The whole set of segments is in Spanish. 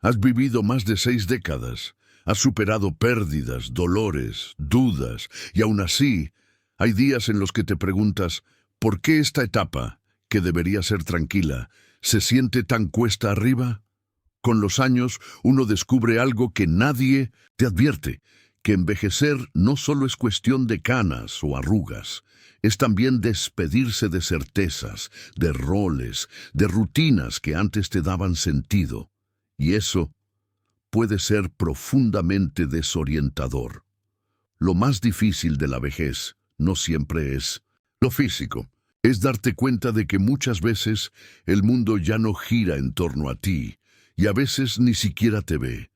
Has vivido más de 6 décadas. Has superado pérdidas, dolores, dudas, y aún así, hay días en los que te preguntas, ¿por qué esta etapa, que debería ser tranquila, se siente tan cuesta arriba? Con los años, uno descubre algo que nadie te advierte, que envejecer no solo es cuestión de canas o arrugas, es también despedirse de certezas, de roles, de rutinas que antes te daban sentido. Y eso puede ser profundamente desorientador. Lo más difícil de la vejez no siempre es lo físico. Es darte cuenta de que muchas veces el mundo ya no gira en torno a ti y a veces ni siquiera te ve.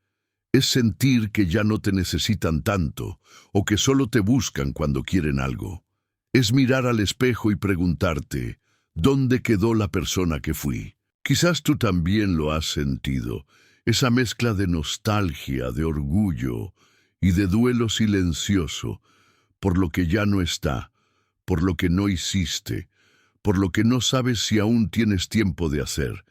Es sentir que ya no te necesitan tanto o que solo te buscan cuando quieren algo. Es mirar al espejo y preguntarte, ¿dónde quedó la persona que fui? Quizás tú también lo has sentido, esa mezcla de nostalgia, de orgullo y de duelo silencioso por lo que ya no está, por lo que no hiciste, por lo que no sabes si aún tienes tiempo de hacer.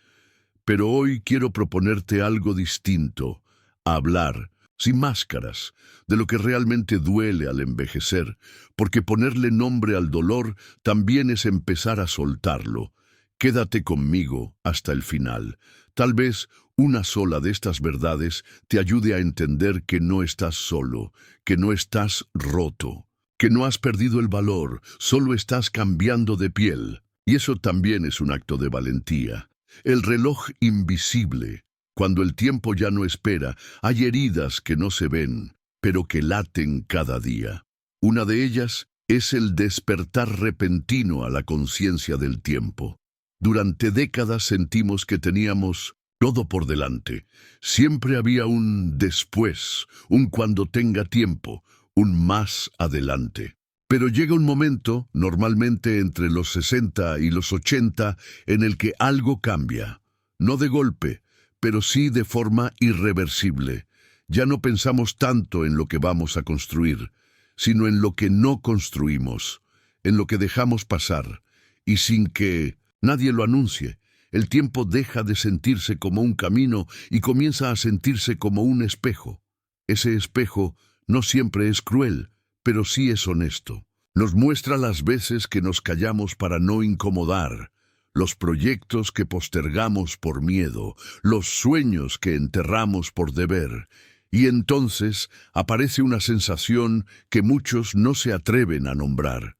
Pero hoy quiero proponerte algo distinto, hablar, sin máscaras, de lo que realmente duele al envejecer, porque ponerle nombre al dolor también es empezar a soltarlo. Quédate conmigo hasta el final. Tal vez una sola de estas verdades te ayude a entender que no estás solo, que no estás roto, que no has perdido el valor, solo estás cambiando de piel. Y eso también es un acto de valentía. El reloj invisible. Cuando el tiempo ya no espera, hay heridas que no se ven, pero que laten cada día. Una de ellas es el despertar repentino a la conciencia del tiempo. Durante décadas sentimos que teníamos todo por delante. Siempre había un después, un cuando tenga tiempo, un más adelante. Pero llega un momento, normalmente entre los 60 y los 80, en el que algo cambia. No de golpe, pero sí de forma irreversible. Ya no pensamos tanto en lo que vamos a construir, sino en lo que no construimos, en lo que dejamos pasar, y sin que nadie lo anuncie. El tiempo deja de sentirse como un camino y comienza a sentirse como un espejo. Ese espejo no siempre es cruel, pero sí es honesto. Nos muestra las veces que nos callamos para no incomodar, los proyectos que postergamos por miedo, los sueños que enterramos por deber. Y entonces aparece una sensación que muchos no se atreven a nombrar: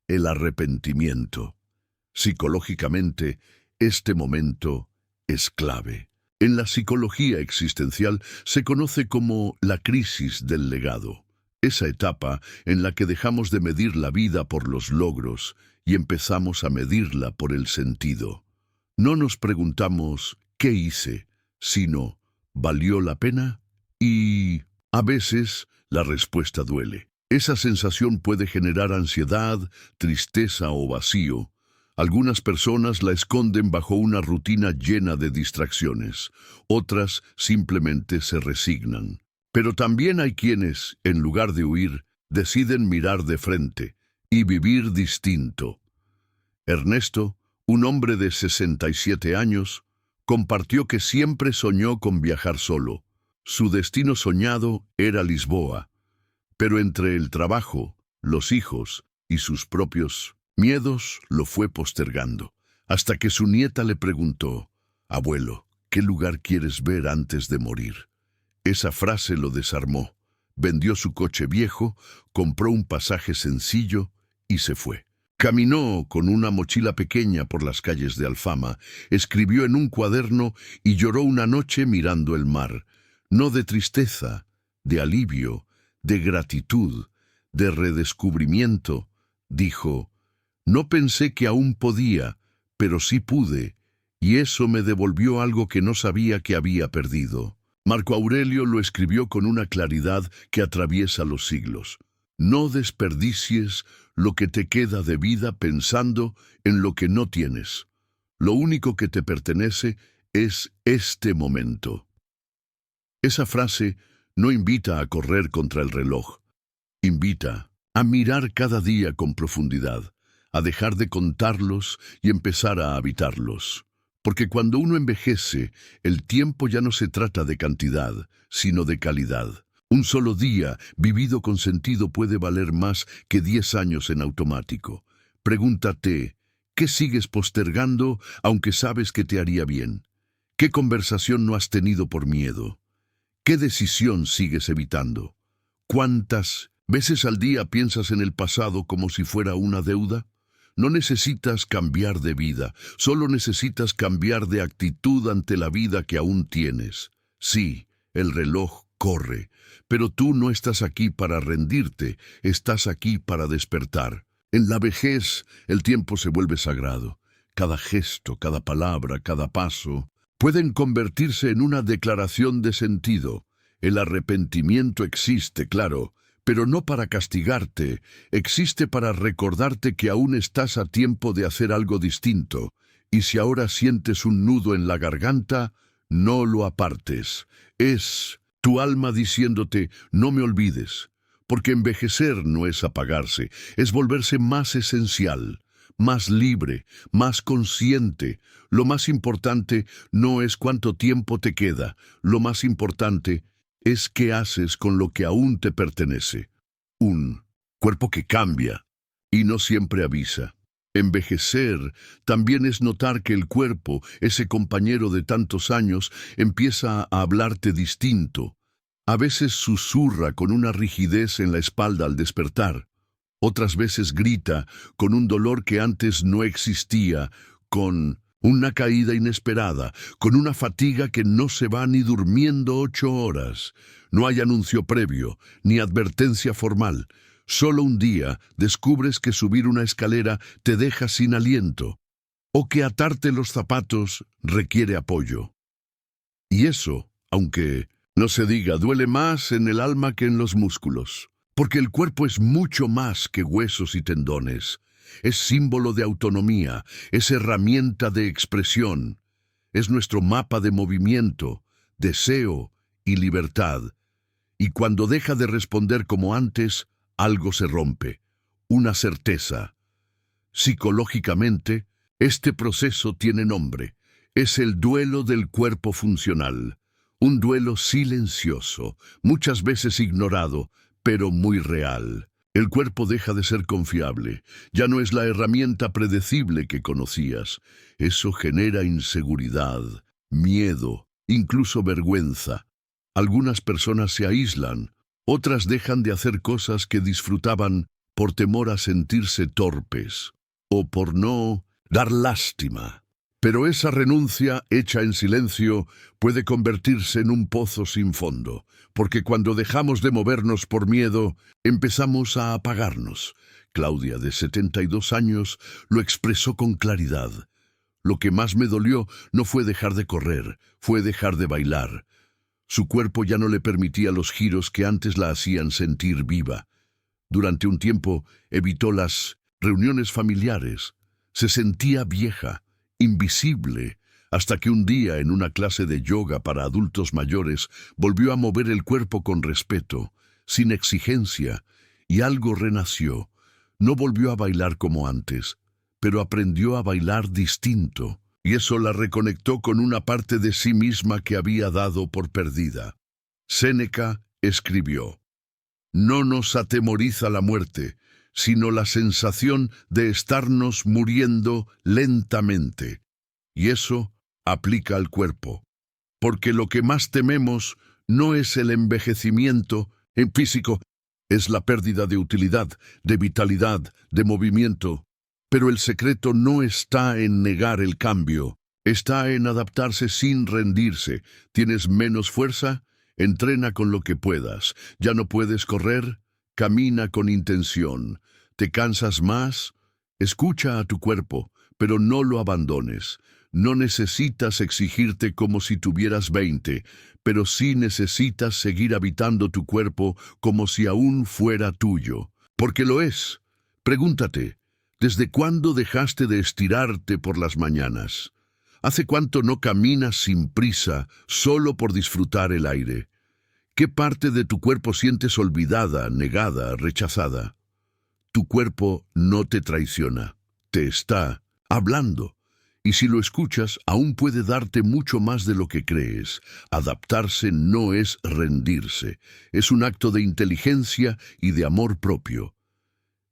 el arrepentimiento. Psicológicamente, este momento es clave. En la psicología existencial se conoce como la crisis del legado. Esa etapa en la que dejamos de medir la vida por los logros y empezamos a medirla por el sentido. No nos preguntamos ¿qué hice?, sino ¿valió la pena? Y a veces la respuesta duele. Esa sensación puede generar ansiedad, tristeza o vacío. Algunas personas la esconden bajo una rutina llena de distracciones. Otras simplemente se resignan. Pero también hay quienes, en lugar de huir, deciden mirar de frente y vivir distinto. Ernesto, un hombre de 67 años, compartió que siempre soñó con viajar solo. Su destino soñado era Lisboa, pero entre el trabajo, los hijos y sus propios miedos lo fue postergando, hasta que su nieta le preguntó: «Abuelo, ¿qué lugar quieres ver antes de morir?». Esa frase lo desarmó. Vendió su coche viejo, compró un pasaje sencillo y se fue. Caminó con una mochila pequeña por las calles de Alfama, escribió en un cuaderno y lloró una noche mirando el mar. No de tristeza, de alivio, de gratitud, de redescubrimiento. Dijo: «No pensé que aún podía, pero sí pude, y eso me devolvió algo que no sabía que había perdido». Marco Aurelio lo escribió con una claridad que atraviesa los siglos. No desperdicies lo que te queda de vida pensando en lo que no tienes. Lo único que te pertenece es este momento. Esa frase no invita a correr contra el reloj. Invita a mirar cada día con profundidad, a dejar de contarlos y empezar a habitarlos. Porque cuando uno envejece, el tiempo ya no se trata de cantidad, sino de calidad. Un solo día vivido con sentido puede valer más que 10 años en automático. Pregúntate, ¿qué sigues postergando aunque sabes que te haría bien? ¿Qué conversación no has tenido por miedo? ¿Qué decisión sigues evitando? ¿Cuántas veces al día piensas en el pasado como si fuera una deuda? No necesitas cambiar de vida, solo necesitas cambiar de actitud ante la vida que aún tienes. Sí, el reloj corre, pero tú no estás aquí para rendirte, estás aquí para despertar. En la vejez, el tiempo se vuelve sagrado. Cada gesto, cada palabra, cada paso pueden convertirse en una declaración de sentido. El arrepentimiento existe, claro, pero no para castigarte, existe para recordarte que aún estás a tiempo de hacer algo distinto, y si ahora sientes un nudo en la garganta, no lo apartes. Es tu alma diciéndote, no me olvides, porque envejecer no es apagarse, es volverse más esencial, más libre, más consciente. Lo más importante no es cuánto tiempo te queda, lo más importante es qué haces con lo que aún te pertenece. Un cuerpo que cambia y no siempre avisa. Envejecer también es notar que el cuerpo, ese compañero de tantos años, empieza a hablarte distinto. A veces susurra con una rigidez en la espalda al despertar. Otras veces grita con un dolor que antes no existía, con una caída inesperada, con una fatiga que no se va ni durmiendo 8 horas. No hay anuncio previo, ni advertencia formal. Solo un día descubres que subir una escalera te deja sin aliento, o que atarte los zapatos requiere apoyo. Y eso, aunque no se diga, duele más en el alma que en los músculos, porque el cuerpo es mucho más que huesos y tendones. Es símbolo de autonomía, es herramienta de expresión, es nuestro mapa de movimiento, deseo y libertad. Y cuando deja de responder como antes, algo se rompe, una certeza. Psicológicamente, este proceso tiene nombre. Es el duelo del cuerpo funcional. Un duelo silencioso, muchas veces ignorado, pero muy real. El cuerpo deja de ser confiable, ya no es la herramienta predecible que conocías. Eso genera inseguridad, miedo, incluso vergüenza. Algunas personas se aíslan, otras dejan de hacer cosas que disfrutaban por temor a sentirse torpes o por no dar lástima. Pero esa renuncia hecha en silencio puede convertirse en un pozo sin fondo, porque cuando dejamos de movernos por miedo, empezamos a apagarnos. Claudia, de 72 años, lo expresó con claridad. Lo que más me dolió no fue dejar de correr, fue dejar de bailar. Su cuerpo ya no le permitía los giros que antes la hacían sentir viva. Durante un tiempo evitó las reuniones familiares. Se sentía vieja, invisible, hasta que un día en una clase de yoga para adultos mayores volvió a mover el cuerpo con respeto, sin exigencia, y algo renació. No volvió a bailar como antes, pero aprendió a bailar distinto, y eso la reconectó con una parte de sí misma que había dado por perdida. Séneca escribió: «No nos atemoriza la muerte, sino la sensación de estarnos muriendo lentamente». Y eso aplica al cuerpo, porque lo que más tememos no es el envejecimiento en físico, es la pérdida de utilidad, de vitalidad, de movimiento. Pero el secreto no está en negar el cambio, está en adaptarse sin rendirse. ¿Tienes menos fuerza? Entrena con lo que puedas. ¿Ya no puedes correr? Camina con intención. ¿Te cansas más? Escucha a tu cuerpo, pero no lo abandones. No necesitas exigirte como si tuvieras 20, pero sí necesitas seguir habitando tu cuerpo como si aún fuera tuyo. Porque lo es. Pregúntate, ¿desde cuándo dejaste de estirarte por las mañanas? ¿Hace cuánto no caminas sin prisa, solo por disfrutar el aire? ¿Qué parte de tu cuerpo sientes olvidada, negada, rechazada? Tu cuerpo no te traiciona, te está hablando. Y si lo escuchas, aún puede darte mucho más de lo que crees. Adaptarse no es rendirse, es un acto de inteligencia y de amor propio.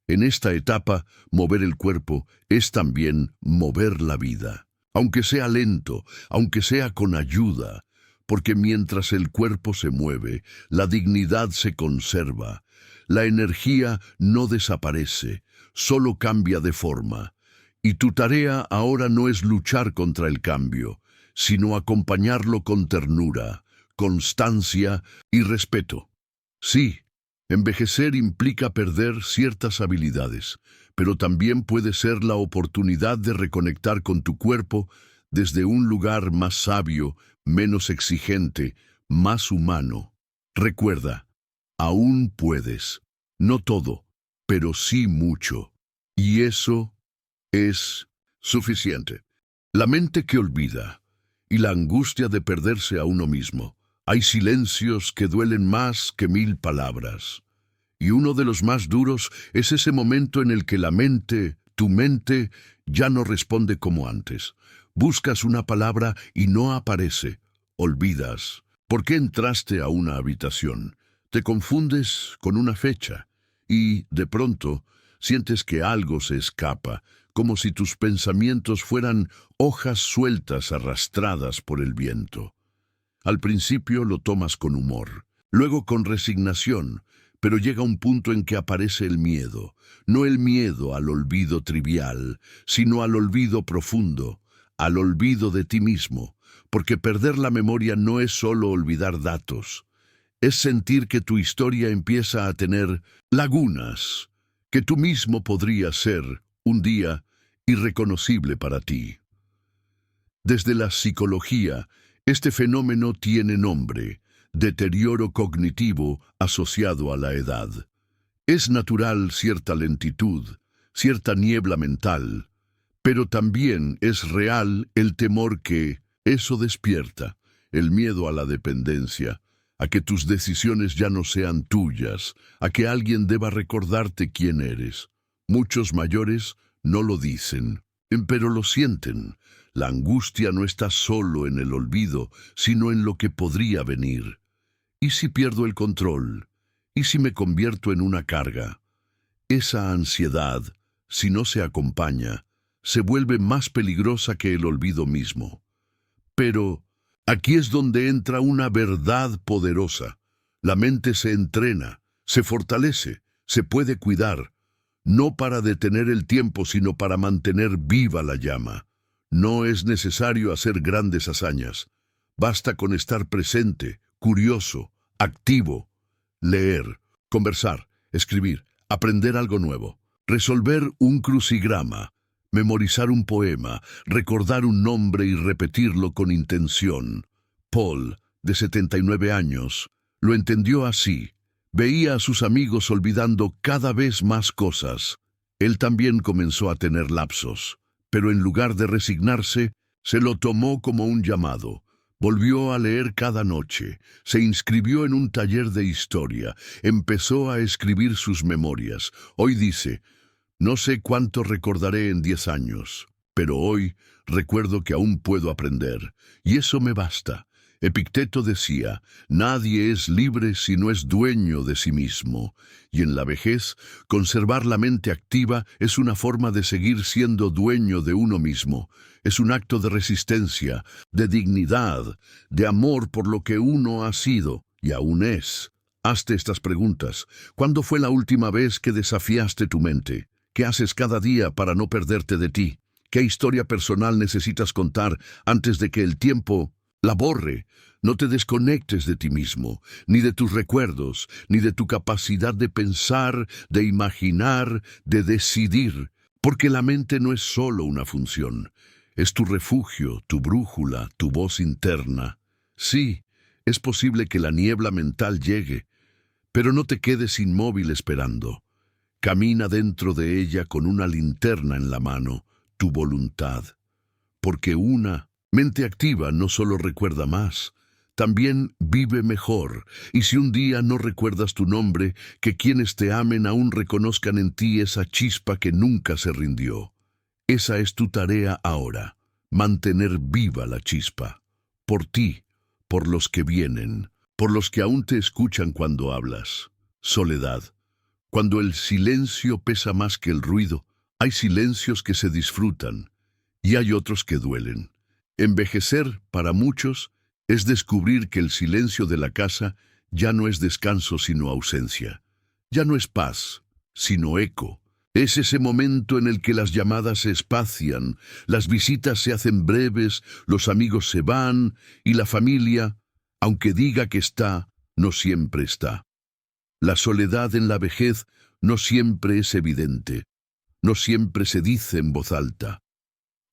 En esta etapa, mover el cuerpo es también mover la vida. Aunque sea lento, aunque sea con ayuda, porque mientras el cuerpo se mueve, la dignidad se conserva. La energía no desaparece, solo cambia de forma. Y tu tarea ahora no es luchar contra el cambio, sino acompañarlo con ternura, constancia y respeto. Sí, envejecer implica perder ciertas habilidades, pero también puede ser la oportunidad de reconectar con tu cuerpo desde un lugar más sabio, menos exigente, más humano. Recuerda, aún puedes. No todo, pero sí mucho. Y eso es suficiente. La mente que olvida y la angustia de perderse a uno mismo. Hay silencios que duelen más que 1000 palabras. Y uno de los más duros es ese momento en el que la mente, tu mente, ya no responde como antes. Buscas una palabra y no aparece. Olvidas. ¿Por qué entraste a una habitación? Te confundes con una fecha y, de pronto, sientes que algo se escapa, como si tus pensamientos fueran hojas sueltas arrastradas por el viento. Al principio lo tomas con humor, luego con resignación, pero llega un punto en que aparece el miedo, no el miedo al olvido trivial, sino al olvido profundo, al olvido de ti mismo, porque perder la memoria no es solo olvidar datos, es sentir que tu historia empieza a tener lagunas, que tú mismo podrías ser, un día, irreconocible para ti. Desde la psicología, este fenómeno tiene nombre: deterioro cognitivo asociado a la edad. Es natural cierta lentitud, cierta niebla mental, pero también es real el temor que eso despierta, el miedo a la dependencia, a que tus decisiones ya no sean tuyas, a que alguien deba recordarte quién eres. Muchos mayores no lo dicen, pero lo sienten. La angustia no está solo en el olvido, sino en lo que podría venir. ¿Y si pierdo el control? ¿Y si me convierto en una carga? Esa ansiedad, si no se acompaña, se vuelve más peligrosa que el olvido mismo. Pero aquí es donde entra una verdad poderosa. La mente se entrena, se fortalece, se puede cuidar, no para detener el tiempo, sino para mantener viva la llama. No es necesario hacer grandes hazañas. Basta con estar presente, curioso, activo, leer, conversar, escribir, aprender algo nuevo, resolver un crucigrama, memorizar un poema, recordar un nombre y repetirlo con intención. Paul, de 79 años, lo entendió así. Veía a sus amigos olvidando cada vez más cosas. Él también comenzó a tener lapsos, pero en lugar de resignarse, se lo tomó como un llamado. Volvió a leer cada noche, se inscribió en un taller de historia, empezó a escribir sus memorias. Hoy dice: no sé cuánto recordaré en 10 años, pero hoy recuerdo que aún puedo aprender, y eso me basta. Epicteto decía: nadie es libre si no es dueño de sí mismo, y en la vejez, conservar la mente activa es una forma de seguir siendo dueño de uno mismo. Es un acto de resistencia, de dignidad, de amor por lo que uno ha sido y aún es. Hazte estas preguntas. ¿Cuándo fue la última vez que desafiaste tu mente? ¿Qué haces cada día para no perderte de ti? ¿Qué historia personal necesitas contar antes de que el tiempo la borre? No te desconectes de ti mismo, ni de tus recuerdos, ni de tu capacidad de pensar, de imaginar, de decidir, porque la mente no es solo una función. Es tu refugio, tu brújula, tu voz interna. Sí, es posible que la niebla mental llegue, pero no te quedes inmóvil esperando. Camina dentro de ella con una linterna en la mano, tu voluntad. Porque una mente activa no solo recuerda más, también vive mejor. Y si un día no recuerdas tu nombre, que quienes te amen aún reconozcan en ti esa chispa que nunca se rindió. Esa es tu tarea ahora. mantener viva la chispa. Por ti, por los que vienen, por los que aún te escuchan cuando hablas. Soledad. Cuando el silencio pesa más que el ruido, hay silencios que se disfrutan y hay otros que duelen. Envejecer, para muchos, es descubrir que el silencio de la casa ya no es descanso sino ausencia. Ya no es paz, sino eco. Es ese momento en el que las llamadas se espacian, las visitas se hacen breves, los amigos se van y la familia, aunque diga que está, no siempre está. La soledad en la vejez no siempre es evidente, no siempre se dice en voz alta,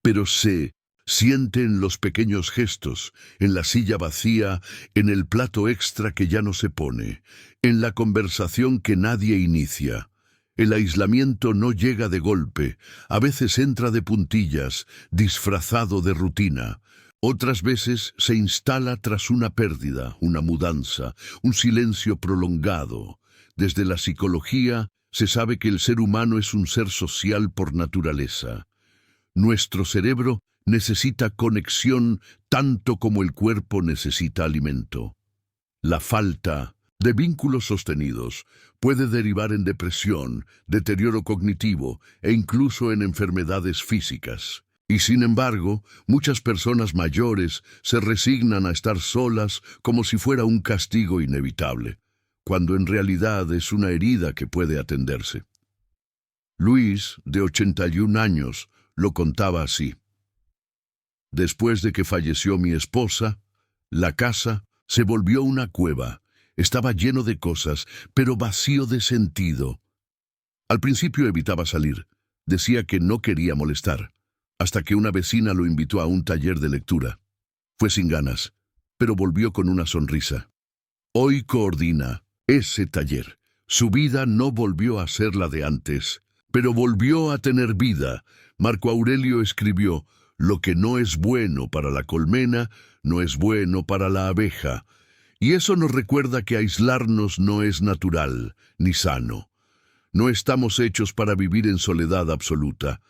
pero se siente en los pequeños gestos, en la silla vacía, en el plato extra que ya no se pone, en la conversación que nadie inicia. El aislamiento no llega de golpe, a veces entra de puntillas, disfrazado de rutina. Otras veces se instala tras una pérdida, una mudanza, un silencio prolongado. Desde la psicología se sabe que el ser humano es un ser social por naturaleza. Nuestro cerebro necesita conexión tanto como el cuerpo necesita alimento. La falta de vínculos sostenidos puede derivar en depresión, deterioro cognitivo e incluso en enfermedades físicas. Y sin embargo, muchas personas mayores se resignan a estar solas como si fuera un castigo inevitable, cuando en realidad es una herida que puede atenderse. Luis, de 81 años, lo contaba así. Después de que falleció mi esposa, la casa se volvió una cueva. Estaba lleno de cosas, pero vacío de sentido. Al principio evitaba salir. Decía que no quería molestar, hasta que una vecina lo invitó a un taller de lectura. Fue sin ganas, pero volvió con una sonrisa. Hoy coordina ese taller. Su vida no volvió a ser la de antes, pero volvió a tener vida. Marco Aurelio escribió: lo que no es bueno para la colmena, no es bueno para la abeja. Y eso nos recuerda que aislarnos no es natural ni sano. No estamos hechos para vivir en soledad absoluta.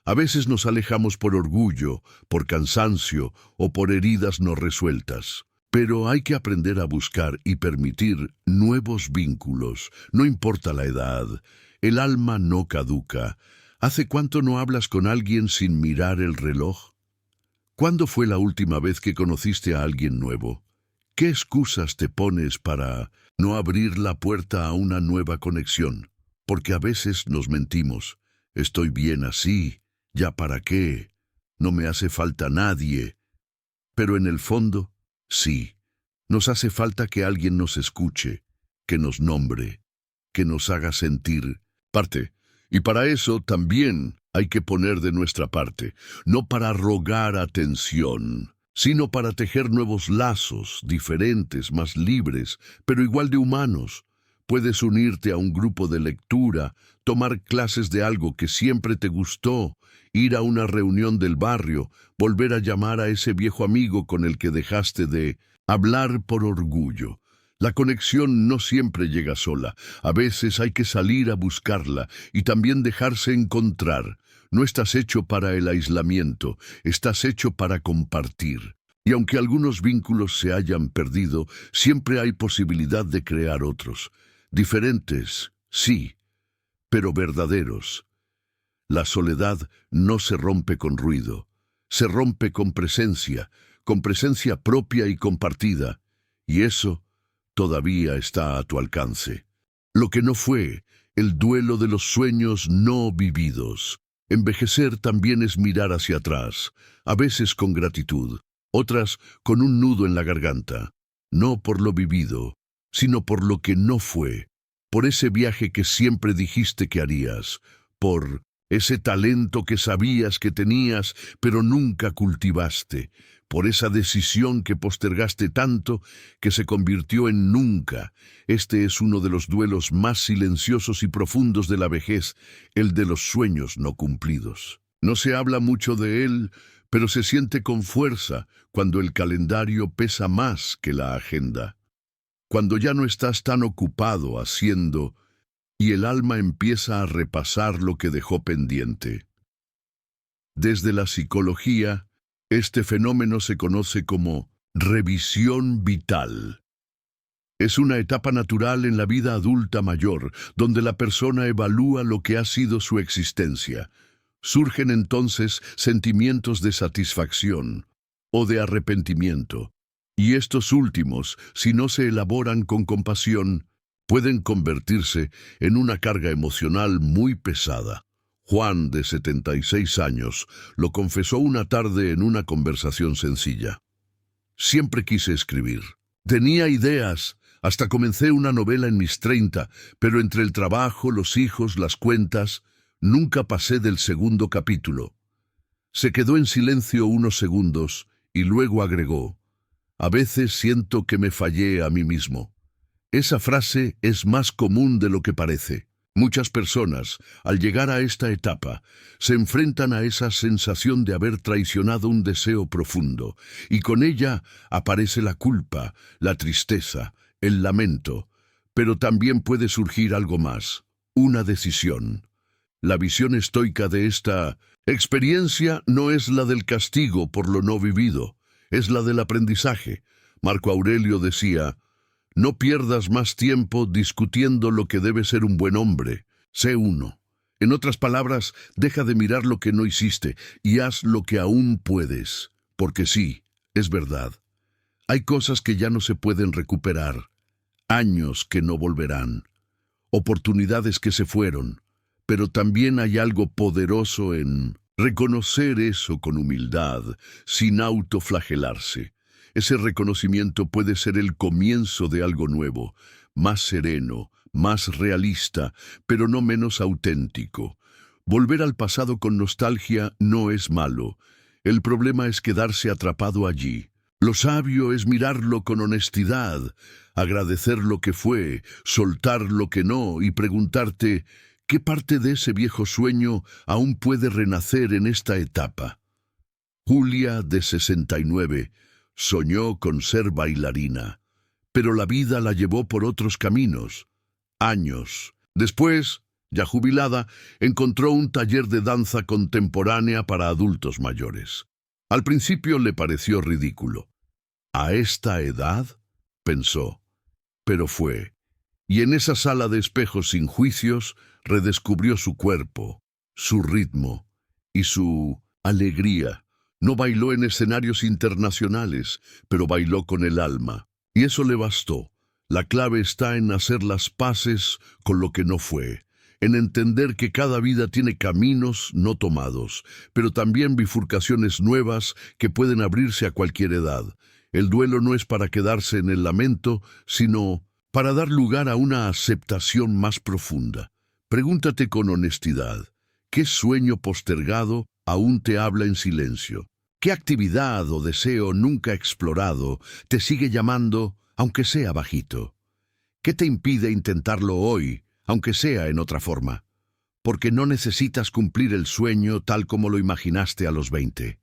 A veces nos alejamos por orgullo, por cansancio o por heridas no resueltas. Pero hay que aprender a buscar y permitir nuevos vínculos, no importa la edad. El alma no caduca. ¿Hace cuánto no hablas con alguien sin mirar el reloj? ¿Cuándo fue la última vez que conociste a alguien nuevo? ¿Qué excusas te pones para no abrir la puerta a una nueva conexión? Porque a veces nos mentimos. Estoy bien así, ¿ya para qué? No me hace falta nadie. Pero en el fondo, sí, nos hace falta que alguien nos escuche, que nos nombre, que nos haga sentir parte. Y para eso también hay que poner de nuestra parte, no para rogar atención, sino para tejer nuevos lazos, diferentes, más libres, pero igual de humanos. Puedes unirte a un grupo de lectura, tomar clases de algo que siempre te gustó, ir a una reunión del barrio, volver a llamar a ese viejo amigo con el que dejaste de hablar por orgullo. La conexión no siempre llega sola, a veces hay que salir a buscarla y también dejarse encontrar. No estás hecho para el aislamiento, estás hecho para compartir. Y aunque algunos vínculos se hayan perdido, siempre hay posibilidad de crear otros. Diferentes, sí, pero verdaderos. La soledad no se rompe con ruido, se rompe con presencia propia y compartida, y eso todavía está a tu alcance. Lo que no fue, el duelo de los sueños no vividos. Envejecer también es mirar hacia atrás, a veces con gratitud, otras con un nudo en la garganta, no por lo vivido, sino por lo que no fue, por ese viaje que siempre dijiste que harías, por ese talento que sabías que tenías, pero nunca cultivaste, por esa decisión que postergaste tanto que se convirtió en nunca. Este es uno de los duelos más silenciosos y profundos de la vejez, el de los sueños no cumplidos. No se habla mucho de él, pero se siente con fuerza cuando el calendario pesa más que la agenda. Cuando ya no estás tan ocupado haciendo y el alma empieza a repasar lo que dejó pendiente. Desde la psicología, Este fenómeno se conoce como revisión vital. Es una etapa natural en la vida adulta mayor, donde la persona evalúa lo que ha sido su existencia. Surgen entonces sentimientos de satisfacción o de arrepentimiento, y estos últimos, si no se elaboran con compasión, pueden convertirse en una carga emocional muy pesada. Juan, de 76 años, lo confesó una tarde en una conversación sencilla. Siempre quise escribir. Tenía ideas. Hasta comencé una novela en mis 30, pero entre el trabajo, los hijos, las cuentas, nunca pasé del segundo capítulo. Se quedó en silencio unos segundos y luego agregó: a veces siento que me fallé a mí mismo. Esa frase es más común de lo que parece. Muchas personas, al llegar a esta etapa, se enfrentan a esa sensación de haber traicionado un deseo profundo, y con ella aparece la culpa, la tristeza, el lamento, pero también puede surgir algo más, una decisión. La visión estoica de esta experiencia no es la del castigo por lo no vivido, es la del aprendizaje. Marco Aurelio decía: no pierdas más tiempo discutiendo lo que debe ser un buen hombre, sé uno. En otras palabras, deja de mirar lo que no hiciste y haz lo que aún puedes, porque sí, es verdad. Hay cosas que ya no se pueden recuperar, años que no volverán, oportunidades que se fueron, pero también hay algo poderoso en reconocer eso con humildad, sin autoflagelarse. Ese reconocimiento puede ser el comienzo de algo nuevo, más sereno, más realista, pero no menos auténtico. Volver al pasado con nostalgia no es malo. El problema es quedarse atrapado allí. Lo sabio es mirarlo con honestidad, agradecer lo que fue, soltar lo que no y preguntarte: ¿qué parte de ese viejo sueño aún puede renacer en esta etapa? Julia, de 69, soñó con ser bailarina, pero la vida la llevó por otros caminos. Años después, ya jubilada, encontró un taller de danza contemporánea para adultos mayores. Al principio le pareció ridículo. ¿A esta edad?, pensó, pero fue. Y en esa sala de espejos sin juicios, redescubrió su cuerpo, su ritmo y su alegría. No bailó en escenarios internacionales, pero bailó con el alma. Y eso le bastó. La clave está en hacer las paces con lo que no fue, en entender que cada vida tiene caminos no tomados, pero también bifurcaciones nuevas que pueden abrirse a cualquier edad. El duelo no es para quedarse en el lamento, sino para dar lugar a una aceptación más profunda. Pregúntate con honestidad: ¿qué sueño postergado aún te habla en silencio? ¿Qué actividad o deseo nunca explorado te sigue llamando, aunque sea bajito? ¿Qué te impide intentarlo hoy, aunque sea en otra forma? Porque no necesitas cumplir el sueño tal como lo imaginaste a los 20.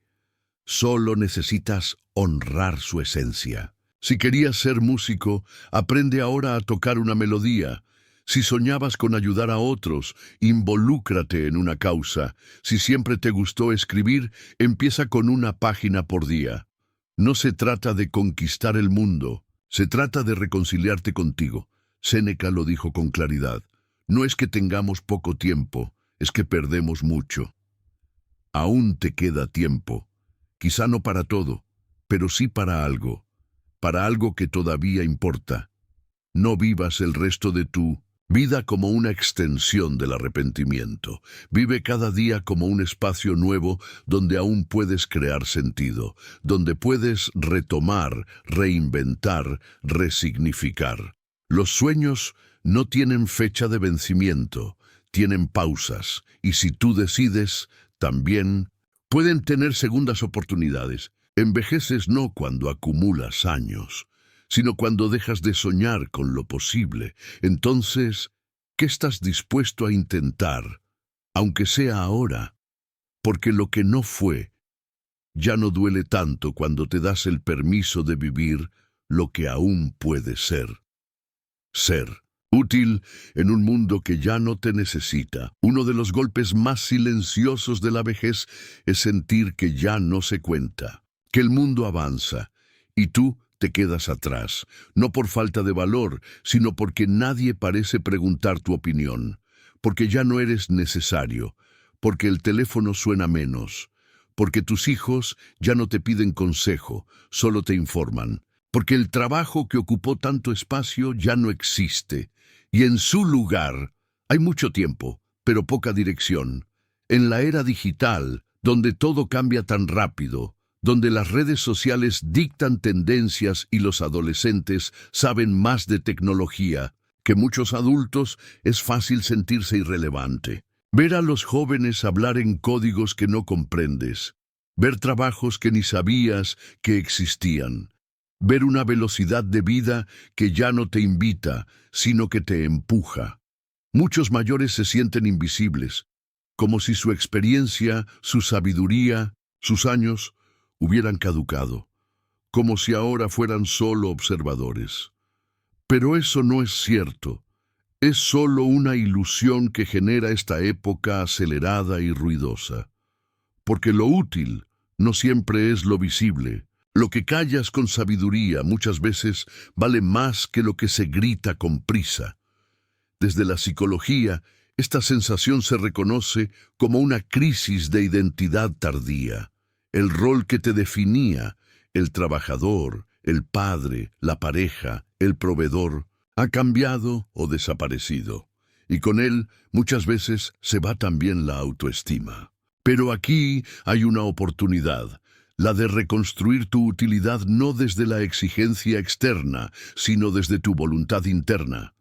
Solo necesitas honrar su esencia. Si querías ser músico, aprende ahora a tocar una melodía. Si soñabas con ayudar a otros, involúcrate en una causa. Si siempre te gustó escribir, empieza con una página por día. No se trata de conquistar el mundo, se trata de reconciliarte contigo. Séneca lo dijo con claridad. No es que tengamos poco tiempo, es que perdemos mucho. Aún te queda tiempo. Quizá no para todo, pero sí para algo que todavía importa. No vivas el resto de tu vida como una extensión del arrepentimiento. Vive cada día como un espacio nuevo donde aún puedes crear sentido, donde puedes retomar, reinventar, resignificar. Los sueños no tienen fecha de vencimiento, tienen pausas, y si tú decides, también pueden tener segundas oportunidades. Envejeces no cuando acumulas años, sino cuando dejas de soñar con lo posible. Entonces, ¿qué estás dispuesto a intentar, aunque sea ahora? Porque lo que no fue ya no duele tanto cuando te das el permiso de vivir lo que aún puede ser. Ser. Útil en un mundo que ya no te necesita. Uno de los golpes más silenciosos de la vejez es sentir que ya no se cuenta, que el mundo avanza y tú te quedas atrás, no por falta de valor, sino porque nadie parece preguntar tu opinión, porque ya no eres necesario, porque el teléfono suena menos, porque tus hijos ya no te piden consejo, solo te informan, porque el trabajo que ocupó tanto espacio ya no existe, y en su lugar hay mucho tiempo, pero poca dirección. En la era digital, donde todo cambia tan rápido, donde las redes sociales dictan tendencias y los adolescentes saben más de tecnología que muchos adultos, es fácil sentirse irrelevante. Ver a los jóvenes hablar en códigos que no comprendes, ver trabajos que ni sabías que existían, ver una velocidad de vida que ya no te invita, sino que te empuja. Muchos mayores se sienten invisibles, como si su experiencia, su sabiduría, sus años hubieran caducado, como si ahora fueran solo observadores. Pero eso no es cierto. Es solo una ilusión que genera esta época acelerada y ruidosa. Porque lo útil no siempre es lo visible. Lo que callas con sabiduría muchas veces vale más que lo que se grita con prisa. Desde la psicología, esta sensación se reconoce como una crisis de identidad tardía. El rol que te definía, el trabajador, el padre, la pareja, el proveedor, ha cambiado o desaparecido. Y con él, muchas veces, se va también la autoestima. Pero aquí hay una oportunidad, la de reconstruir tu utilidad no desde la exigencia externa, sino desde tu voluntad interna.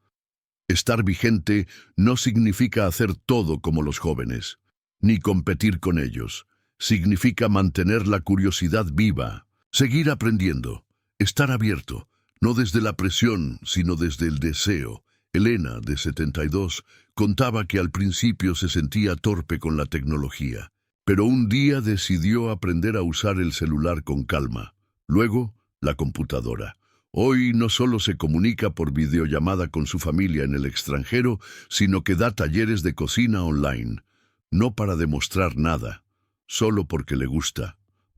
Estar vigente no significa hacer todo como los jóvenes, ni competir con ellos. Significa mantener la curiosidad viva, seguir aprendiendo, estar abierto, no desde la presión, sino desde el deseo. Elena, de 72, contaba que al principio se sentía torpe con la tecnología, pero un día decidió aprender a usar el celular con calma. Luego, la computadora. Hoy no solo se comunica por videollamada con su familia en el extranjero, sino que da talleres de cocina online, no para demostrar nada, solo porque le gusta.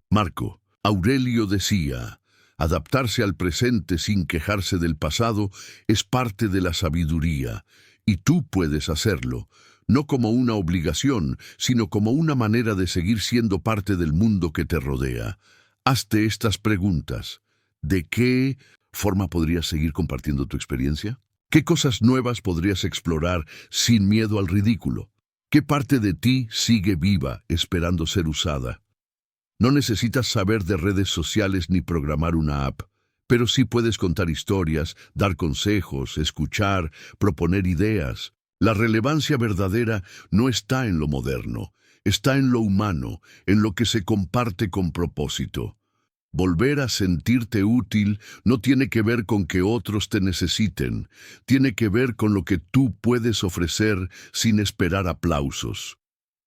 Marco Aurelio decía, adaptarse al presente sin quejarse del pasado es parte de la sabiduría, y tú puedes hacerlo, no como una obligación, sino como una manera de seguir siendo parte del mundo que te rodea. Hazte estas preguntas. ¿De qué forma podrías seguir compartiendo tu experiencia? ¿Qué cosas nuevas podrías explorar sin miedo al ridículo? ¿Qué parte de ti sigue viva, esperando ser usada? No necesitas saber de redes sociales ni programar una app, pero sí puedes contar historias, dar consejos, escuchar, proponer ideas. La relevancia verdadera no está en lo moderno, está en lo humano, en lo que se comparte con propósito. Volver a sentirte útil no tiene que ver con que otros te necesiten, tiene que ver con lo que tú puedes ofrecer sin esperar aplausos.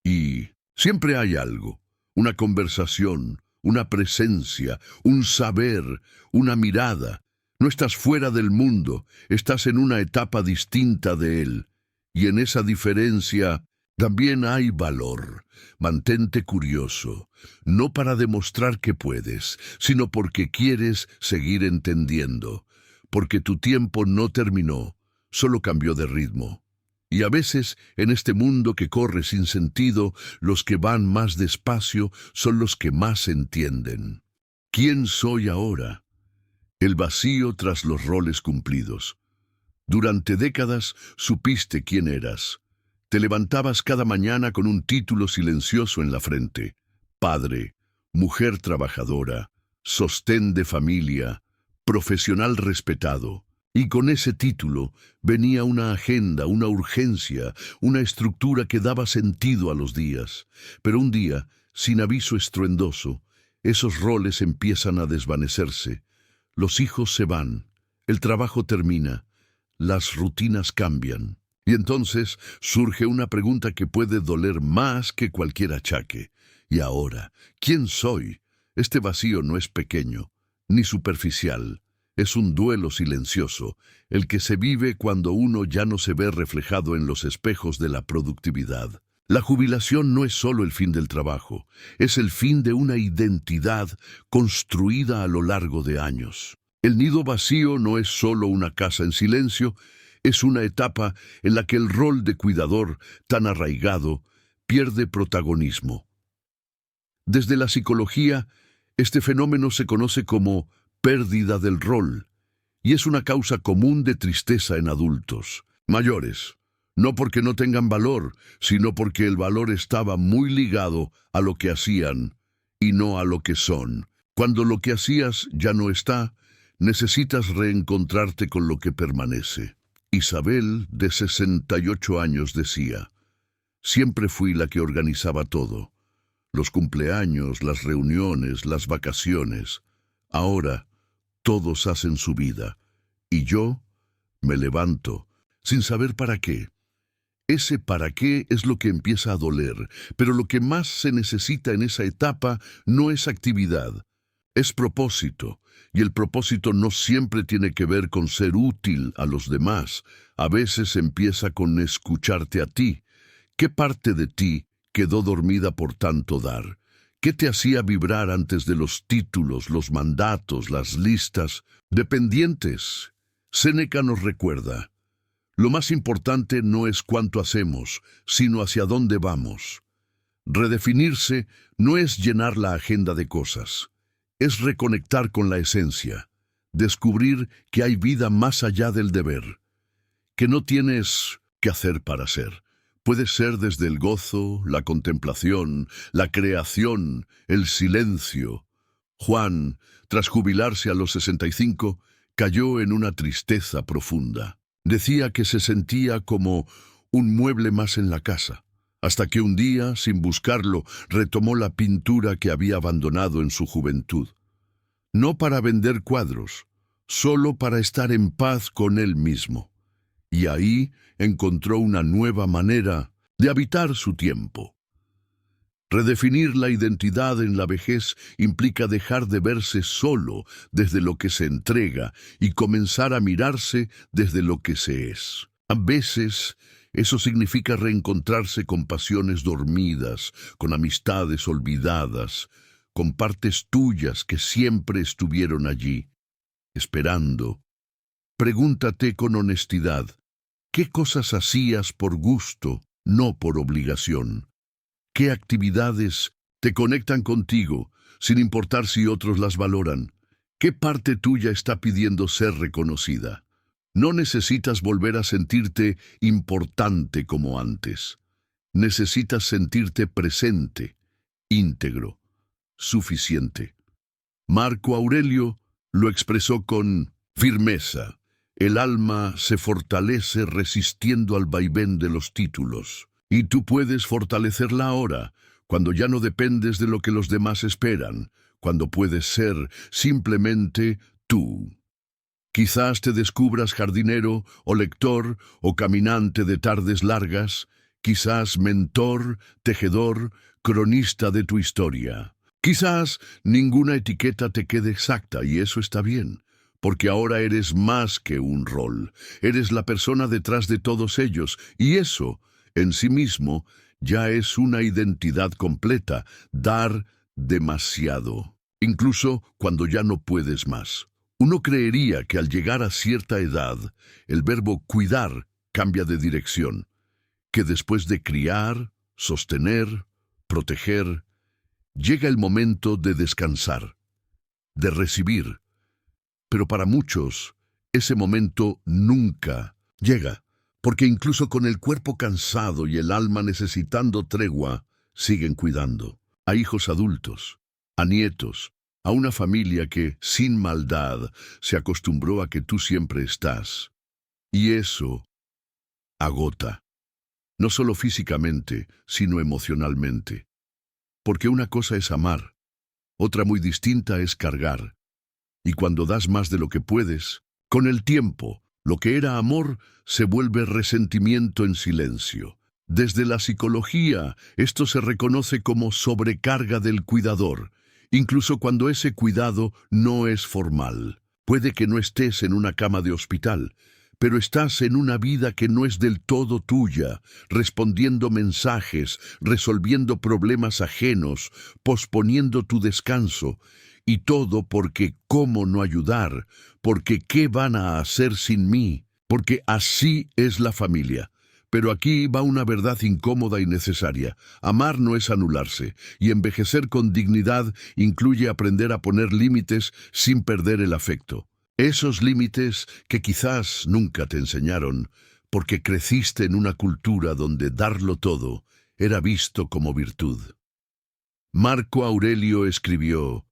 Y siempre hay algo, una conversación, una presencia, un saber, una mirada. No estás fuera del mundo, estás en una etapa distinta de él. Y en esa diferencia también hay valor. Mantente curioso, no para demostrar que puedes, sino porque quieres seguir entendiendo, porque tu tiempo no terminó, solo cambió de ritmo. Y a veces, en este mundo que corre sin sentido, los que van más despacio son los que más entienden. ¿Quién soy ahora? El vacío tras los roles cumplidos. Durante décadas supiste quién eras. Te levantabas cada mañana con un título silencioso en la frente. Padre, mujer trabajadora, sostén de familia, profesional respetado. Y con ese título venía una agenda, una urgencia, una estructura que daba sentido a los días. Pero un día, sin aviso estruendoso, esos roles empiezan a desvanecerse. Los hijos se van, el trabajo termina, las rutinas cambian. Y entonces surge una pregunta que puede doler más que cualquier achaque. ¿Y ahora? ¿Quién soy? Este vacío no es pequeño, ni superficial. Es un duelo silencioso, el que se vive cuando uno ya no se ve reflejado en los espejos de la productividad. La jubilación no es solo el fin del trabajo, es el fin de una identidad construida a lo largo de años. El nido vacío no es solo una casa en silencio, es una etapa en la que el rol de cuidador, tan arraigado, pierde protagonismo. Desde la psicología, este fenómeno se conoce como pérdida del rol, y es una causa común de tristeza en adultos mayores. No porque no tengan valor, sino porque el valor estaba muy ligado a lo que hacían y no a lo que son. Cuando lo que hacías ya no está, necesitas reencontrarte con lo que permanece. Isabel, de 68 años, decía: siempre fui la que organizaba todo. Los cumpleaños, las reuniones, las vacaciones. Ahora, todos hacen su vida. Y yo me levanto sin saber para qué. Ese para qué es lo que empieza a doler, pero lo que más se necesita en esa etapa no es actividad, es propósito, y el propósito no siempre tiene que ver con ser útil a los demás, a veces empieza con escucharte a ti. ¿Qué parte de ti quedó dormida por tanto dar? ¿Qué te hacía vibrar antes de los títulos, los mandatos, las listas de pendientes? Séneca nos recuerda: lo más importante no es cuánto hacemos, sino hacia dónde vamos. Redefinirse no es llenar la agenda de cosas, es reconectar con la esencia, descubrir que hay vida más allá del deber, que no tienes que hacer para ser. Puede ser desde el gozo, la contemplación, la creación, el silencio. Juan, tras jubilarse a los 65, cayó en una tristeza profunda. Decía que se sentía como un mueble más en la casa, hasta que un día, sin buscarlo, retomó la pintura que había abandonado en su juventud. No para vender cuadros, solo para estar en paz con él mismo. Y ahí encontró una nueva manera de habitar su tiempo. Redefinir la identidad en la vejez implica dejar de verse solo desde lo que se entrega y comenzar a mirarse desde lo que se es. A veces, eso significa reencontrarse con pasiones dormidas, con amistades olvidadas, con partes tuyas que siempre estuvieron allí, esperando. Pregúntate con honestidad: ¿qué cosas hacías por gusto, no por obligación? ¿Qué actividades te conectan contigo, sin importar si otros las valoran? ¿Qué parte tuya está pidiendo ser reconocida? No necesitas volver a sentirte importante como antes. Necesitas sentirte presente, íntegro, suficiente. Marco Aurelio lo expresó con firmeza: el alma se fortalece resistiendo al vaivén de los títulos. Y tú puedes fortalecerla ahora, cuando ya no dependes de lo que los demás esperan, cuando puedes ser simplemente tú. Quizás te descubras jardinero, o lector, o caminante de tardes largas, quizás mentor, tejedor, cronista de tu historia. Quizás ninguna etiqueta te quede exacta, y eso está bien, porque ahora eres más que un rol, eres la persona detrás de todos ellos, y eso, en sí mismo, ya es una identidad completa, dar demasiado, incluso cuando ya no puedes más. Uno creería que al llegar a cierta edad, el verbo cuidar cambia de dirección, que después de criar, sostener, proteger, llega el momento de descansar, de recibir. Pero para muchos, ese momento nunca llega, porque incluso con el cuerpo cansado y el alma necesitando tregua, siguen cuidando. A hijos adultos, a nietos, a una familia que, sin maldad, se acostumbró a que tú siempre estás. Y eso agota, no solo físicamente, sino emocionalmente. Porque una cosa es amar, otra muy distinta es cargar. Y cuando das más de lo que puedes, con el tiempo, lo que era amor se vuelve resentimiento en silencio. Desde la psicología, esto se reconoce como sobrecarga del cuidador, incluso cuando ese cuidado no es formal. Puede que no estés en una cama de hospital, pero estás en una vida que no es del todo tuya, respondiendo mensajes, resolviendo problemas ajenos, posponiendo tu descanso, y todo porque ¿cómo no ayudar? Porque ¿qué van a hacer sin mí? Porque así es la familia. Pero aquí va una verdad incómoda y necesaria. Amar no es anularse, y envejecer con dignidad incluye aprender a poner límites sin perder el afecto. Esos límites que quizás nunca te enseñaron, porque creciste en una cultura donde darlo todo era visto como virtud. Marco Aurelio escribió: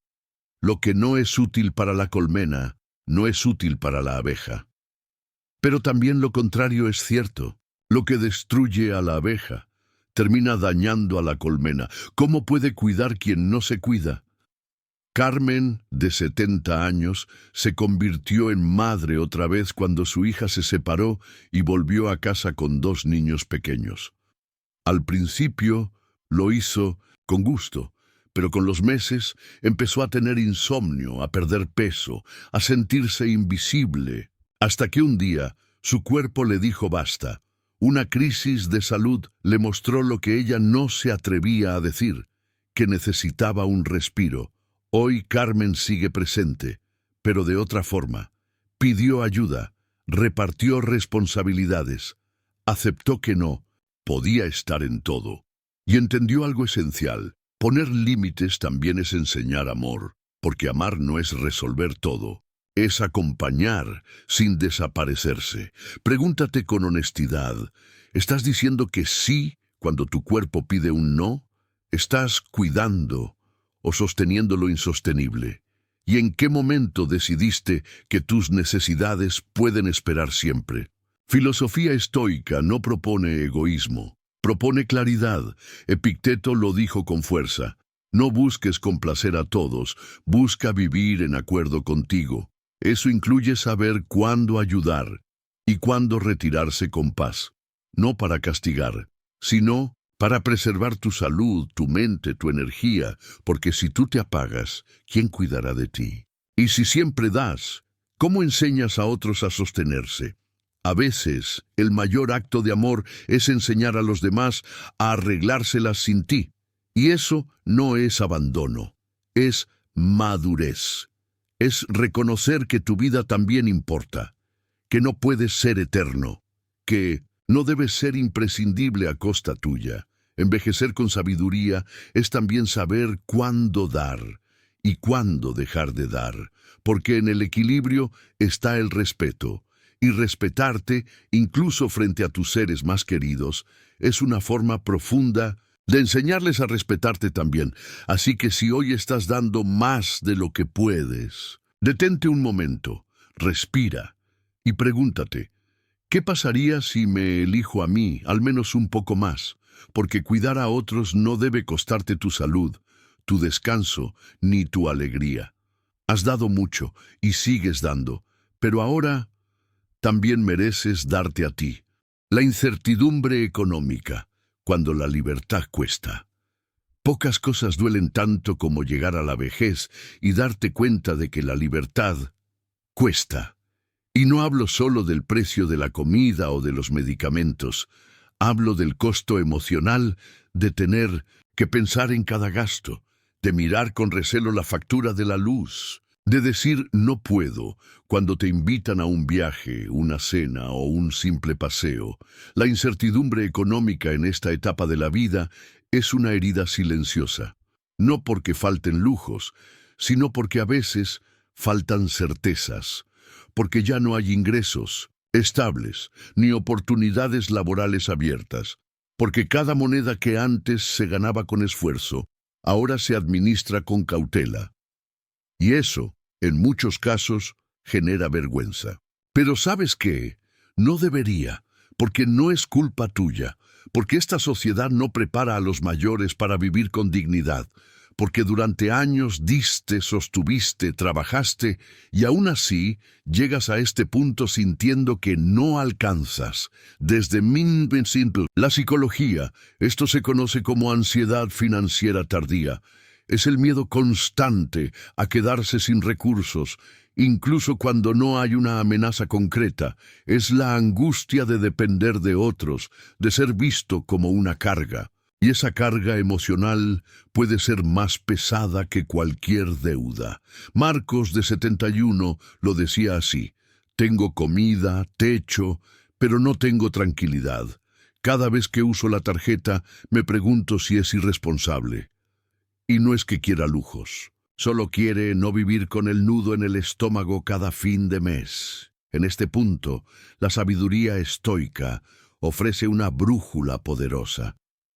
«Lo que no es útil para la colmena, no es útil para la abeja». Pero también lo contrario es cierto. Lo que destruye a la abeja termina dañando a la colmena. ¿Cómo puede cuidar quien no se cuida? Carmen, de 70 años, se convirtió en madre otra vez cuando su hija se separó y volvió a casa con 2 niños pequeños. Al principio lo hizo con gusto, pero con los meses empezó a tener insomnio, a perder peso, a sentirse invisible, hasta que un día su cuerpo le dijo basta. Una crisis de salud le mostró lo que ella no se atrevía a decir, que necesitaba un respiro. Hoy Carmen sigue presente, pero de otra forma. Pidió ayuda, repartió responsabilidades, aceptó que no podía estar en todo, y entendió algo esencial. Poner límites también es enseñar amor, porque amar no es resolver todo, es acompañar sin desaparecerse. Pregúntate con honestidad, ¿estás diciendo que sí cuando tu cuerpo pide un no? ¿Estás cuidando o sosteniendo lo insostenible? ¿Y en qué momento decidiste que tus necesidades pueden esperar siempre? Filosofía estoica no propone egoísmo, propone claridad. Epicteto lo dijo con fuerza: no busques complacer a todos, busca vivir en acuerdo contigo. Eso incluye saber cuándo ayudar y cuándo retirarse con paz, no para castigar, sino para preservar tu salud, tu mente, tu energía, porque si tú te apagas, ¿quién cuidará de ti? Y si siempre das, ¿cómo enseñas a otros a sostenerse? A veces, el mayor acto de amor es enseñar a los demás a arreglárselas sin ti. Y eso no es abandono, es madurez. Es reconocer que tu vida también importa, que no puedes ser eterno, que no debes ser imprescindible a costa tuya. Envejecer con sabiduría es también saber cuándo dar y cuándo dejar de dar, porque en el equilibrio está el respeto. Y respetarte, incluso frente a tus seres más queridos, es una forma profunda de enseñarles a respetarte también. Así que si hoy estás dando más de lo que puedes, detente un momento, respira y pregúntate, ¿qué pasaría si me elijo a mí, al menos un poco más? Porque cuidar a otros no debe costarte tu salud, tu descanso, ni tu alegría. Has dado mucho y sigues dando, pero ahora también mereces darte a ti. La incertidumbre económica, cuando la libertad cuesta. Pocas cosas duelen tanto como llegar a la vejez y darte cuenta de que la libertad cuesta. Y no hablo solo del precio de la comida o de los medicamentos. Hablo del costo emocional de tener que pensar en cada gasto, de mirar con recelo la factura de la luz, de decir no puedo cuando te invitan a un viaje, una cena o un simple paseo. La incertidumbre económica en esta etapa de la vida es una herida silenciosa, no porque falten lujos, sino porque a veces faltan certezas, porque ya no hay ingresos estables ni oportunidades laborales abiertas, porque cada moneda que antes se ganaba con esfuerzo, ahora se administra con cautela. Y eso, en muchos casos, genera vergüenza. Pero ¿sabes qué? No debería, porque no es culpa tuya, porque esta sociedad no prepara a los mayores para vivir con dignidad, porque durante años diste, sostuviste, trabajaste, y aún así llegas a este punto sintiendo que no alcanzas. Desde la psicología, esto se conoce como ansiedad financiera tardía. Es el miedo constante a quedarse sin recursos incluso cuando no hay una amenaza concreta, es la angustia de depender de otros, de ser visto como una carga. Y esa carga emocional puede ser más pesada que cualquier deuda. Marcos de 71 lo decía así: tengo comida, techo, pero no tengo tranquilidad. Cada vez que uso la tarjeta me pregunto si es irresponsable. Y no es que quiera lujos, solo quiere no vivir con el nudo en el estómago cada fin de mes. En este punto, la sabiduría estoica ofrece una brújula poderosa.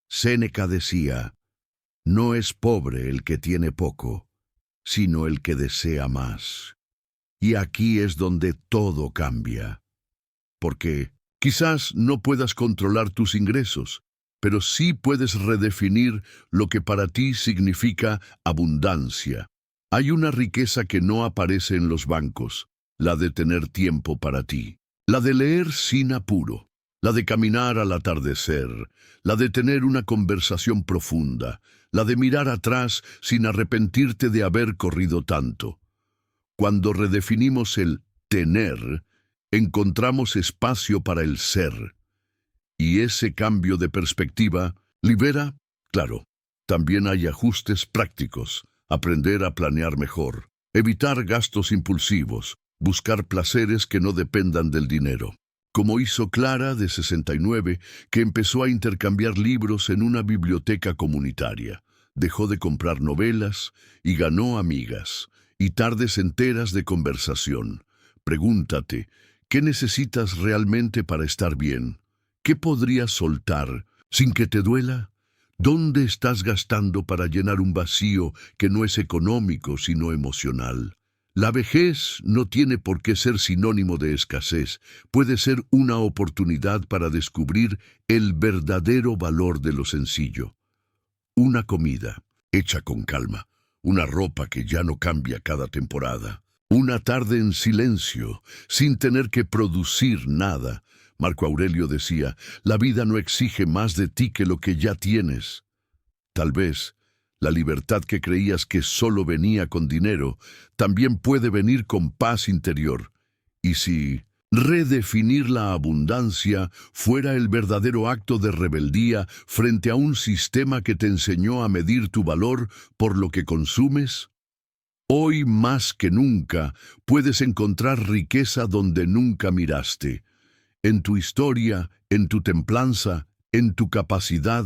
Séneca decía: no es pobre el que tiene poco, sino el que desea más. Y aquí es donde todo cambia. Porque quizás no puedas controlar tus ingresos, pero sí puedes redefinir lo que para ti significa abundancia. Hay una riqueza que no aparece en los bancos, la de tener tiempo para ti, la de leer sin apuro, la de caminar al atardecer, la de tener una conversación profunda, la de mirar atrás sin arrepentirte de haber corrido tanto. Cuando redefinimos el tener, encontramos espacio para el ser. Y ese cambio de perspectiva libera, claro. También hay ajustes prácticos: aprender a planear mejor, evitar gastos impulsivos, buscar placeres que no dependan del dinero. Como hizo Clara, de 69, que empezó a intercambiar libros en una biblioteca comunitaria. Dejó de comprar novelas y ganó amigas, y tardes enteras de conversación. Pregúntate: ¿qué necesitas realmente para estar bien? ¿Qué podrías soltar sin que te duela? ¿Dónde estás gastando para llenar un vacío que no es económico sino emocional? La vejez no tiene por qué ser sinónimo de escasez. Puede ser una oportunidad para descubrir el verdadero valor de lo sencillo. Una comida hecha con calma, una ropa que ya no cambia cada temporada, una tarde en silencio, sin tener que producir nada. Marco Aurelio decía: la vida no exige más de ti que lo que ya tienes. Tal vez la libertad que creías que solo venía con dinero, también puede venir con paz interior. Y si redefinir la abundancia fuera el verdadero acto de rebeldía frente a un sistema que te enseñó a medir tu valor por lo que consumes, hoy más que nunca puedes encontrar riqueza donde nunca miraste. En tu historia, en tu templanza, en tu capacidad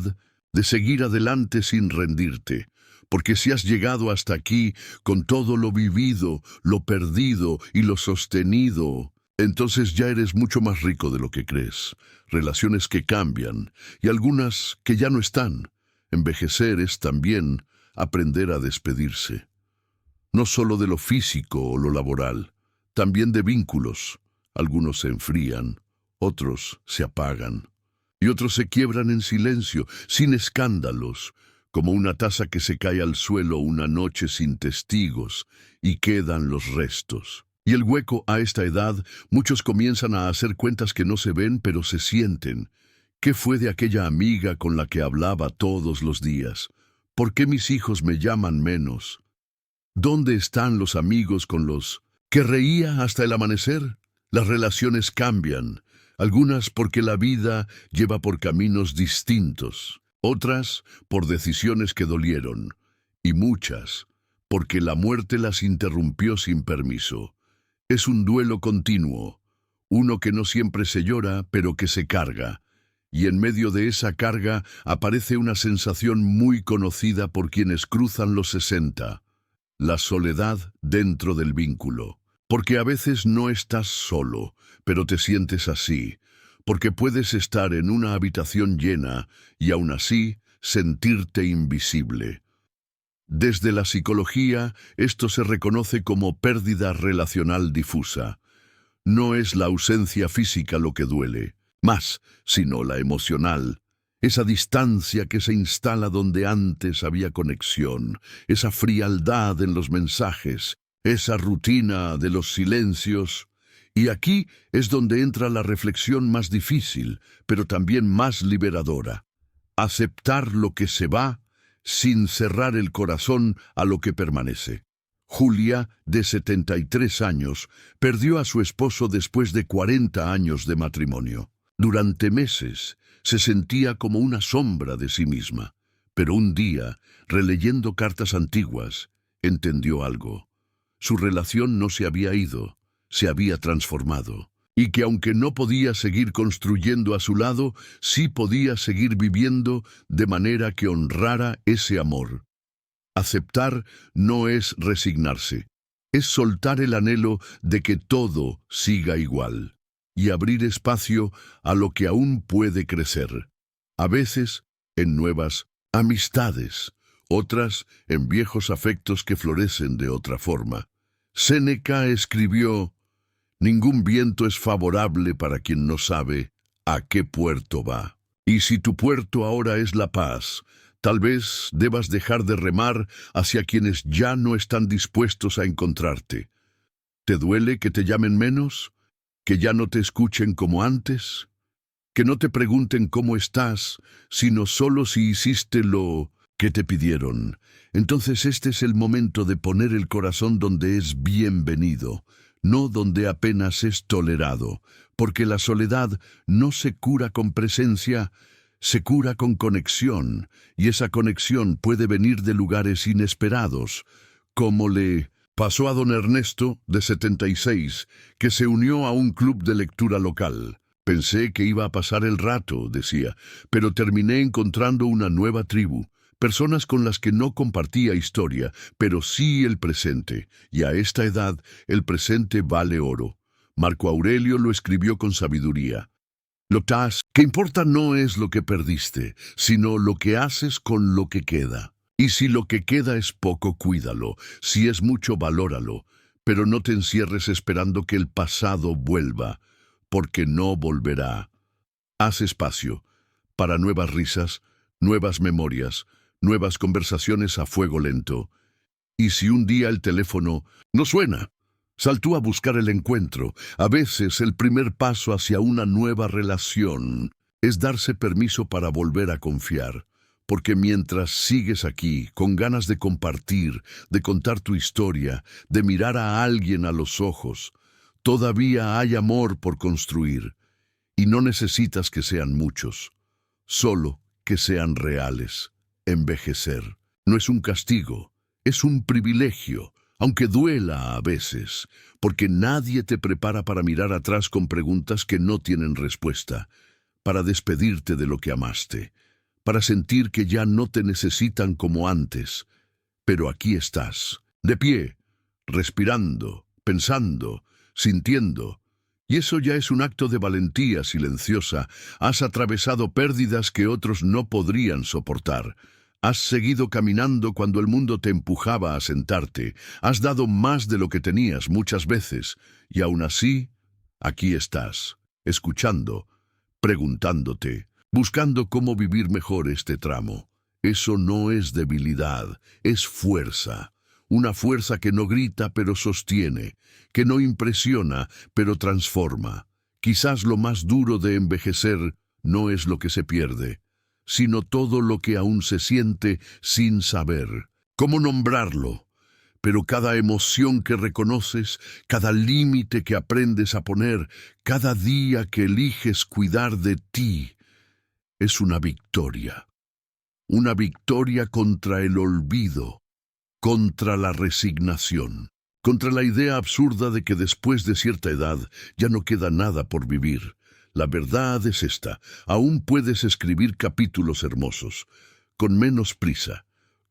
de seguir adelante sin rendirte. Porque si has llegado hasta aquí con todo lo vivido, lo perdido y lo sostenido, entonces ya eres mucho más rico de lo que crees. Relaciones que cambian y algunas que ya no están. Envejecer es también aprender a despedirse. No solo de lo físico o lo laboral, también de vínculos. Algunos se enfrían, otros se apagan, y otros se quiebran en silencio, sin escándalos, como una taza que se cae al suelo una noche sin testigos, y quedan los restos. Y el hueco a esta edad, muchos comienzan a hacer cuentas que no se ven, pero se sienten. ¿Qué fue de aquella amiga con la que hablaba todos los días? ¿Por qué mis hijos me llaman menos? ¿Dónde están los amigos con los que reía hasta el amanecer? Las relaciones cambian. Algunas porque la vida lleva por caminos distintos, otras por decisiones que dolieron, y muchas porque la muerte las interrumpió sin permiso. Es un duelo continuo, uno que no siempre se llora, pero que se carga, y en medio de esa carga aparece una sensación muy conocida por quienes cruzan los 60, la soledad dentro del vínculo. Porque a veces no estás solo, pero te sientes así, porque puedes estar en una habitación llena y aún así sentirte invisible. Desde la psicología, esto se reconoce como pérdida relacional difusa. No es la ausencia física lo que duele, más, sino la emocional. Esa distancia que se instala donde antes había conexión, esa frialdad en los mensajes, esa rutina de los silencios. Y aquí es donde entra la reflexión más difícil, pero también más liberadora. Aceptar lo que se va sin cerrar el corazón a lo que permanece. Julia, de 73 años, perdió a su esposo después de 40 años de matrimonio. Durante meses se sentía como una sombra de sí misma, pero un día, releyendo cartas antiguas, entendió algo. Su relación no se había ido, se había transformado, y que aunque no podía seguir construyendo a su lado, sí podía seguir viviendo de manera que honrara ese amor. Aceptar no es resignarse, es soltar el anhelo de que todo siga igual y abrir espacio a lo que aún puede crecer. A veces en nuevas amistades, otras en viejos afectos que florecen de otra forma. Séneca escribió: «Ningún viento es favorable para quien no sabe a qué puerto va». Y si tu puerto ahora es la paz, tal vez debas dejar de remar hacia quienes ya no están dispuestos a encontrarte. ¿Te duele que te llamen menos? ¿Que ya no te escuchen como antes? ¿Que no te pregunten cómo estás, sino solo si hiciste lo que te pidieron? Entonces este es el momento de poner el corazón donde es bienvenido, no donde apenas es tolerado, porque la soledad no se cura con presencia, se cura con conexión, y esa conexión puede venir de lugares inesperados, como le pasó a don Ernesto, de 76, que se unió a un club de lectura local. Pensé que iba a pasar el rato, decía, pero terminé encontrando una nueva tribu, personas con las que no compartía historia, pero sí el presente, y a esta edad el presente vale oro. Marco Aurelio lo escribió con sabiduría. Lo que importa no es lo que perdiste, sino lo que haces con lo que queda. Y si lo que queda es poco, cuídalo. Si es mucho, valóralo. Pero no te encierres esperando que el pasado vuelva, porque no volverá. Haz espacio para nuevas risas, nuevas memorias, nuevas conversaciones a fuego lento. Y si un día el teléfono no suena, sal tú a buscar el encuentro. A veces el primer paso hacia una nueva relación es darse permiso para volver a confiar. Porque mientras sigues aquí, con ganas de compartir, de contar tu historia, de mirar a alguien a los ojos, todavía hay amor por construir. Y no necesitas que sean muchos, solo que sean reales. Envejecer no es un castigo, es un privilegio, aunque duela a veces, porque nadie te prepara para mirar atrás con preguntas que no tienen respuesta, para despedirte de lo que amaste, para sentir que ya no te necesitan como antes. Pero aquí estás, de pie, respirando, pensando, sintiendo. Y eso ya es un acto de valentía silenciosa. Has atravesado pérdidas que otros no podrían soportar. Has seguido caminando cuando el mundo te empujaba a sentarte. Has dado más de lo que tenías muchas veces. Y aún así, aquí estás, escuchando, preguntándote, buscando cómo vivir mejor este tramo. Eso no es debilidad, es fuerza. Una fuerza que no grita pero sostiene, que no impresiona pero transforma. Quizás lo más duro de envejecer no es lo que se pierde, sino todo lo que aún se siente sin saber. ¿Cómo nombrarlo? Pero cada emoción que reconoces, cada límite que aprendes a poner, cada día que eliges cuidar de ti, es una victoria. Una victoria contra el olvido, contra la resignación, contra la idea absurda de que después de cierta edad ya no queda nada por vivir. La verdad es esta: aún puedes escribir capítulos hermosos, con menos prisa,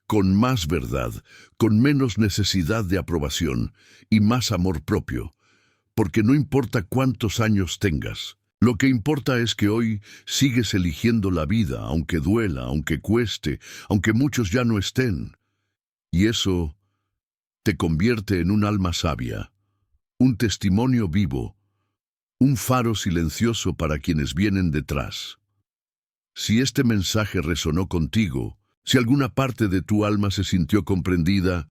con más verdad, con menos necesidad de aprobación y más amor propio, porque no importa cuántos años tengas, lo que importa es que hoy sigues eligiendo la vida, aunque duela, aunque cueste, aunque muchos ya no estén. Y eso te convierte en un alma sabia, un testimonio vivo, un faro silencioso para quienes vienen detrás. Si este mensaje resonó contigo, si alguna parte de tu alma se sintió comprendida,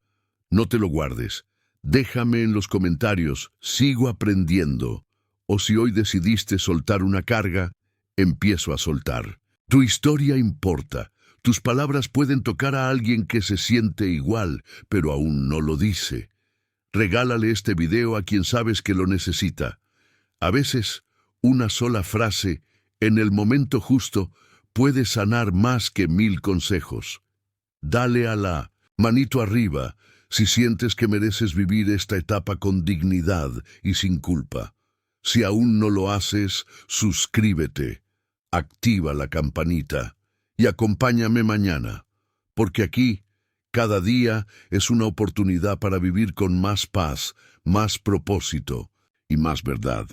no te lo guardes. Déjame en los comentarios, sigo aprendiendo. O si hoy decidiste soltar una carga, empiezo a soltar. Tu historia importa. Tus palabras pueden tocar a alguien que se siente igual, pero aún no lo dice. Regálale este video a quien sabes que lo necesita. A veces, una sola frase, en el momento justo, puede sanar más que 1000 consejos. Dale a la manito arriba si sientes que mereces vivir esta etapa con dignidad y sin culpa. Si aún no lo haces, suscríbete, activa la campanita y acompáñame mañana, porque aquí, cada día es una oportunidad para vivir con más paz, más propósito y más verdad.